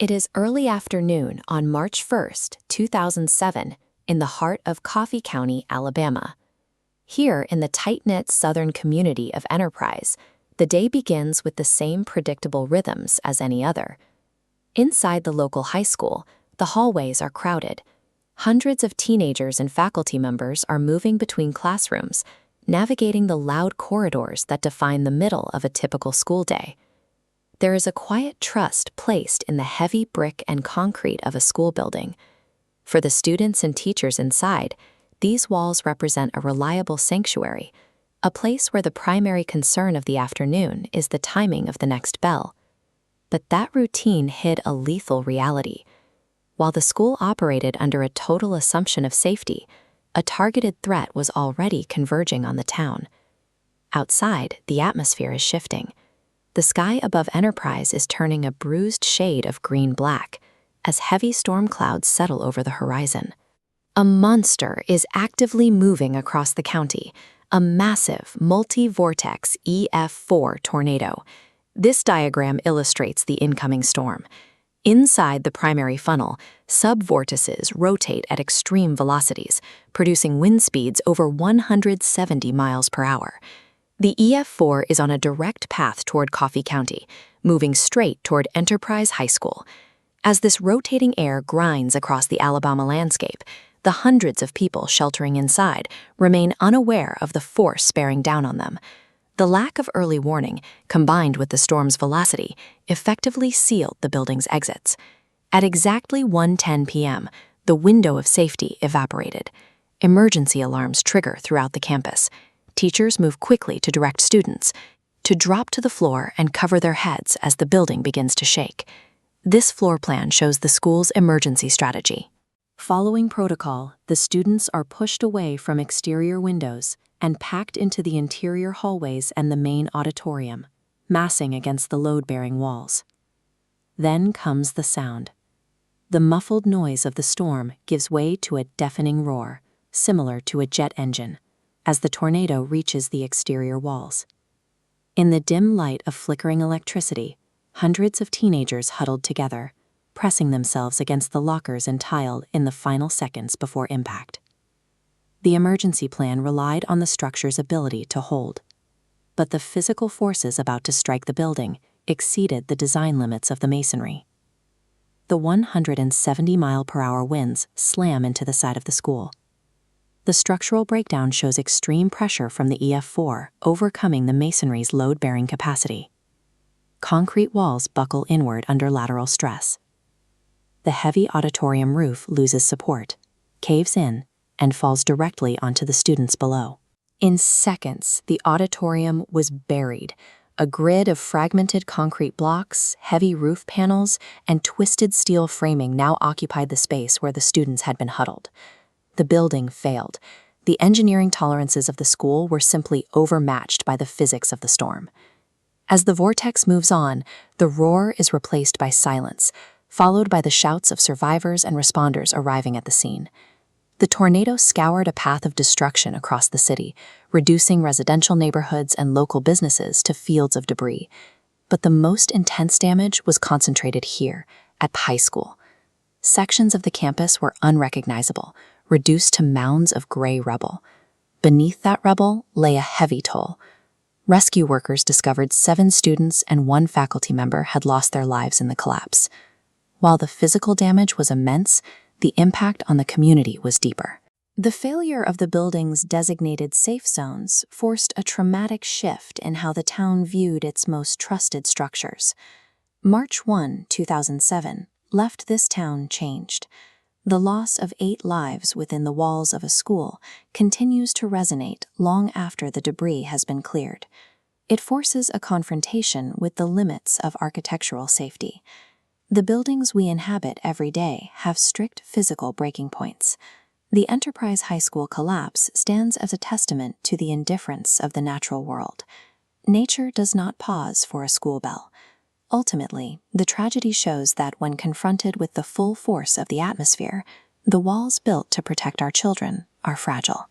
It is early afternoon on March 1st, 2007, in the heart of Coffee County, Alabama. Here, in the tight-knit southern community of Enterprise, the day begins with the same predictable rhythms as any other. Inside the local high school, the hallways are crowded. Hundreds of teenagers and faculty members are moving between classrooms, navigating the loud corridors that define the middle of a typical school day. There is a quiet trust placed in the heavy brick and concrete of a school building. For the students and teachers inside, these walls represent a reliable sanctuary, a place where the primary concern of the afternoon is the timing of the next bell. But that routine hid a lethal reality. While the school operated under a total assumption of safety, a targeted threat was already converging on the town. Outside, the atmosphere is shifting. The sky above Enterprise is turning a bruised shade of green-black as heavy storm clouds settle over the horizon. A monster is actively moving across the county, a massive, multi-vortex EF4 tornado. This diagram illustrates the incoming storm. Inside the primary funnel, subvortices rotate at extreme velocities, producing wind speeds over 170 miles per hour. The EF4 is on a direct path toward Coffee County, moving straight toward Enterprise High School. As this rotating air grinds across the Alabama landscape, the hundreds of people sheltering inside remain unaware of the force bearing down on them. The lack of early warning, combined with the storm's velocity, effectively sealed the building's exits. At exactly 1:10 p.m., the window of safety evaporated. Emergency alarms trigger throughout the campus. Teachers move quickly to direct students to drop to the floor and cover their heads as the building begins to shake. This floor plan shows the school's emergency strategy. Following protocol, the students are pushed away from exterior windows and packed into the interior hallways and the main auditorium, massing against the load-bearing walls. Then comes the sound. The muffled noise of the storm gives way to a deafening roar, similar to a jet engine, as the tornado reaches the exterior walls. In the dim light of flickering electricity, hundreds of teenagers huddled together, pressing themselves against the lockers and tile in the final seconds before impact. The emergency plan relied on the structure's ability to hold, but the physical forces about to strike the building exceeded the design limits of the masonry. The 170-mile-per-hour winds slam into the side of the school. The structural breakdown shows extreme pressure from the EF4 overcoming the masonry's load-bearing capacity. Concrete walls buckle inward under lateral stress. The heavy auditorium roof loses support, caves in, and falls directly onto the students below. In seconds, the auditorium was buried. A grid of fragmented concrete blocks, heavy roof panels, and twisted steel framing now occupied the space where the students had been huddled. The building failed. The engineering tolerances of the school were simply overmatched by the physics of the storm. As the vortex moves on, the roar is replaced by silence, followed by the shouts of survivors and responders arriving at the scene. The tornado scoured a path of destruction across the city, reducing residential neighborhoods and local businesses to fields of debris. But the most intense damage was concentrated here, at high school. Sections of the campus were unrecognizable, reduced to mounds of gray rubble. Beneath that rubble lay a heavy toll. Rescue workers discovered 7 students and 1 faculty member had lost their lives in the collapse. While the physical damage was immense, the impact on the community was deeper. The failure of the building's designated safe zones forced a traumatic shift in how the town viewed its most trusted structures. March 1, 2007, left this town changed. The loss of 8 lives within the walls of a school continues to resonate long after the debris has been cleared. It forces a confrontation with the limits of architectural safety. The buildings we inhabit every day have strict physical breaking points. The Enterprise High School collapse stands as a testament to the indifference of the natural world. Nature does not pause for a school bell. Ultimately, the tragedy shows that when confronted with the full force of the atmosphere, the walls built to protect our children are fragile.